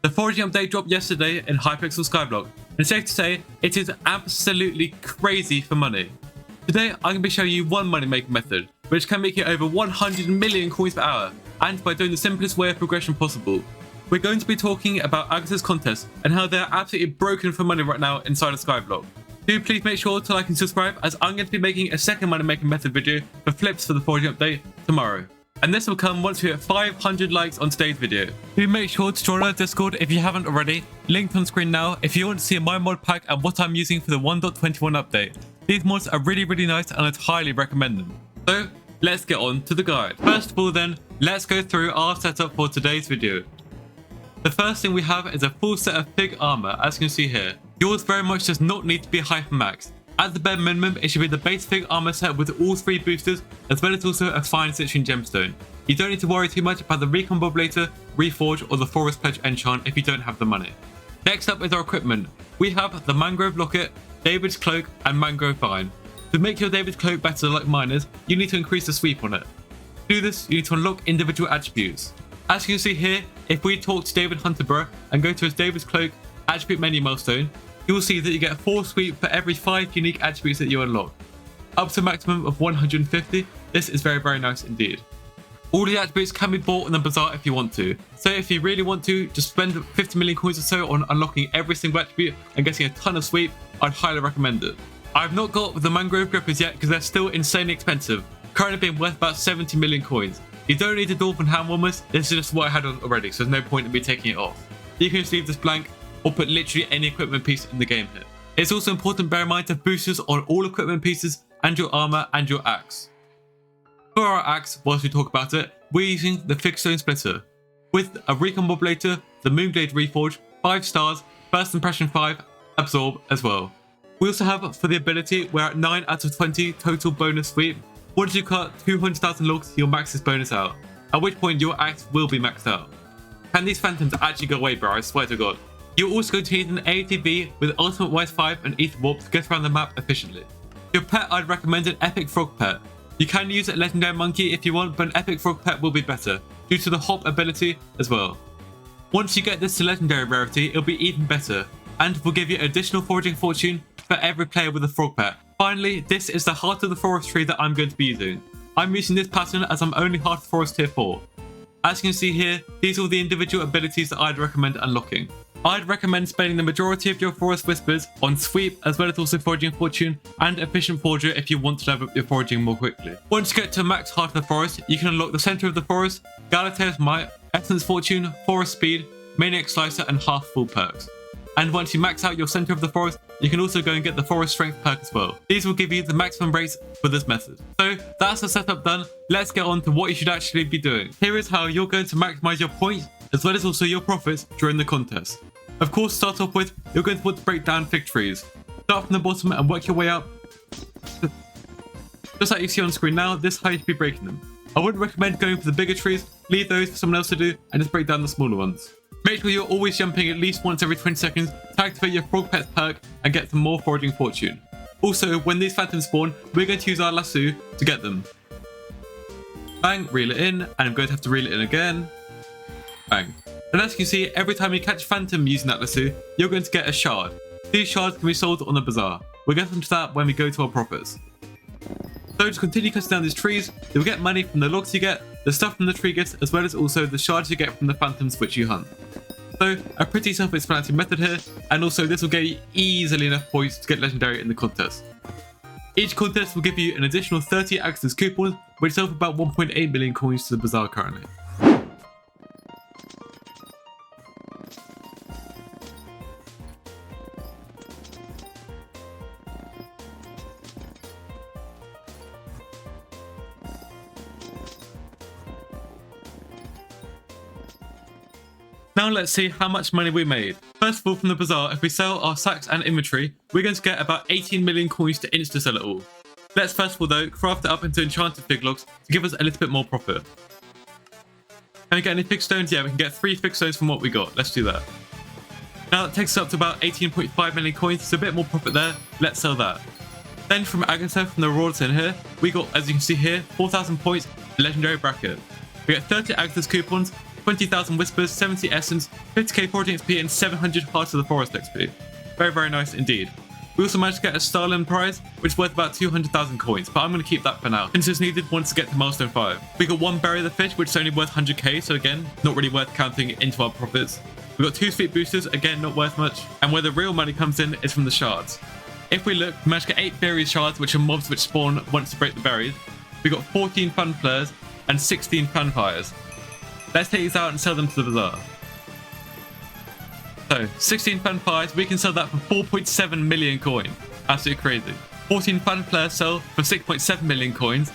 The foraging update dropped yesterday in Hypixel Skyblock, and it's safe to say it is absolutely crazy for money. Today I'm going to be showing you one money making method, which can make you over 100 million coins per hour, and by doing the simplest way of progression possible. We're going to be talking about HOTF contests and how they're absolutely broken for money right now inside of Skyblock. Do please make sure to like and subscribe, as I'm going to be making a second money making method video for flips for the foraging update tomorrow. And this will come once we hit 500 likes on today's video. Do make sure to join our Discord if you haven't already, linked on screen now if you want to see my mod pack and what I'm using for the 1.21 update. These mods are really nice and I'd highly recommend them. So let's get on to the guide. First of all then, let's go through our setup for today's video. The first thing we have is a full set of Fig armor, as you can see here. Yours very much does not need to be hypermax. At the bare minimum, it should be the base Fig armor set with all 3 boosters, as well as also a fine citrine gemstone. You don't need to worry too much about the Recon Bobulator, Reforge, or the Forest Pledge enchant if you don't have the money. Next up is our equipment. We have the Mangrove Locket, David's Cloak, and Mangrove Vine. To make your David's Cloak better like miners, you need to increase the sweep on it. To do this, you need to unlock individual attributes. As you can see here, if we talk to David Hunterborough and go to his David's Cloak attribute menu milestone, you will see that you get 4 sweep for every 5 unique attributes that you unlock. Up to a maximum of 150, this is very nice indeed. All the attributes can be bought in the bazaar if you want to. So if you really want to, just spend 50 million coins or so on unlocking every single attribute and getting a ton of sweep, I'd highly recommend it. I've not got the Mangrove Grippers yet because they're still insanely expensive, currently being worth about 70 million coins. You don't need the Dolphin Hand Warmers, this is just what I had on already, so there's no point in me taking it off. You can just leave this blank, or put literally any equipment piece in the game here. It's also important to bear in mind to have boosters on all equipment pieces and your armor and your axe. For our axe, whilst we talk about it, we're using the Fig Stone Splitter. With a Recon Bobulator, the Moonglade Reforge, 5 stars, First Impression 5, Absorb as well. We also have for the ability, we're at 9 out of 20 total bonus sweep. Once you cut 200,000 logs, you'll max this bonus out, at which point your axe will be maxed out. Can these phantoms actually go away, bro? I swear to God. You're also going to need an ATV with Ultimate Wise 5 and Ether Warp to get around the map efficiently. Your pet, I'd recommend an Epic Frog Pet. You can use a Legendary Monkey if you want, but an Epic Frog Pet will be better, due to the hop ability as well. Once you get this to Legendary rarity, it'll be even better, and will give you additional foraging fortune for every player with a Frog Pet. Finally, this is the Heart of the Forest tree that I'm going to be using. I'm using this pattern as I'm only Heart of the Forest tier 4. As you can see here, these are all the individual abilities that I'd recommend unlocking. I'd recommend spending the majority of your Forest Whispers on Sweep, as well as also Foraging Fortune and Efficient Forager if you want to level up your foraging more quickly. Once you get to max Heart of the Forest, you can unlock the Center of the Forest, Galatea's Might, Essence Fortune, Forest Speed, Maniac Slicer, and Half Full perks. And once you max out your Center of the Forest, you can also go and get the Forest Strength perk as well. These will give you the maximum rates for this method. So that's the setup done. Let's get on to what you should actually be doing. Here is how you're going to maximize your points, as well as also your profits during the contest. Of course, to start off with, you're going to want to break down fig trees. Start from the bottom and work your way up. Just like you see on screen now, this is how you should be breaking them. I wouldn't recommend going for the bigger trees, leave those for someone else to do, and just break down the smaller ones. Make sure you're always jumping at least once every 20 seconds to activate your Frog Pets perk and get some more foraging fortune. Also, when these phantoms spawn, we're going to use our lasso to get them. Bang, reel it in, and I'm going to have to reel it in again. Bang. And as you can see, every time you catch phantom using that lasso, you're going to get a shard. These shards can be sold on the bazaar. We'll get into that when we go to our profits. So just continue cutting down these trees, you'll get money from the logs you get, the stuff from the tree gifts, as well as also the shards you get from the phantoms which you hunt. So a pretty self-explanatory method here, and also this will get you easily enough points to get legendary in the contest. Each contest will give you an additional 30 access coupons, which sell for about 1.8 million coins to the bazaar currently. Now let's see how much money we made. First of all, from the bazaar, if we sell our sacks and inventory, we're going to get about 18 million coins to insta-sell it all. Let's first of all though, craft it up into enchanted fig logs to give us a little bit more profit. Can we get any fig stones? Yeah, we can get 3 fig stones from what we got. Let's do that. Now that takes us up to about 18.5 million coins, so a bit more profit there. Let's sell that. Then from Agatha, from the rewards in here, we got, as you can see here, 4,000 points, legendary bracket. We get 30 Agatha's coupons, 20,000 Whispers, 70 Essence, 50k Foraging XP, and 700 Hearts of the Forest XP. Very, very nice indeed. We also managed to get a Starland prize, which is worth about 200,000 coins, but I'm going to keep that for now, since it's needed once to get to milestone 5. We got one Berry of the Fish, which is only worth 100k, so again, not really worth counting into our profits. We got 2 Sweet Boosters, again, not worth much, and where the real money comes in is from the shards. If we look, we managed to get 8 Berry shards, which are mobs which spawn once you break the berries. We got 14 Fun Flares and 16 Fanfires. Let's take these out and sell them to the bazaar. So, 16 Fanfires, we can sell that for 4.7 million coins. Absolutely crazy. 14 Fun Flares sell for 6.7 million coins.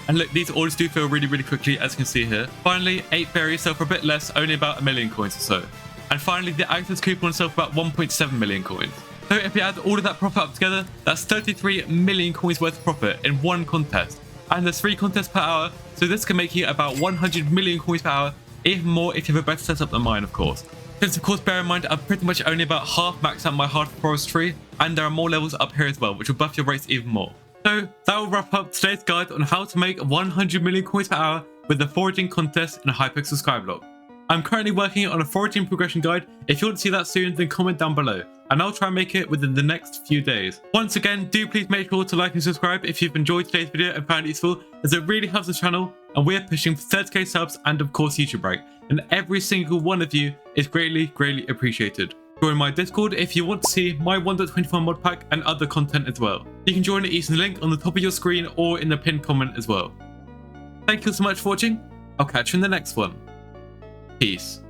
And look, these orders do fill really, really quickly, as you can see here. Finally, 8 berries sell for a bit less, only about 1 million coins or so. And finally, the Access Coupon sell for about 1.7 million coins. So if you add all of that profit up together, that's 33 million coins worth of profit in one contest. And there's 3 contests per hour, so this can make you about 100 million coins per hour, even more if you have a better setup than mine, of course. Since of course, bear in mind, I'm pretty much only about half maxed out my HOTF Forest Tree, and there are more levels up here as well, which will buff your rates even more. So that will wrap up today's guide on how to make 100 million coins per hour with the foraging contest in Hypixel Skyblock. I'm currently working on a foraging progression guide. If you want to see that soon, then comment down below, and I'll try and make it within the next few days. Once again, do please make sure to like and subscribe if you've enjoyed today's video and found it useful, as it really helps the channel, and we're pushing for 30k subs and of course YouTube break, and every single one of you is greatly, greatly appreciated. Join my Discord if you want to see my 1.24 mod pack and other content as well. You can join it using the link on the top of your screen or in the pinned comment as well. Thank you so much for watching. I'll catch you in the next one. Peace.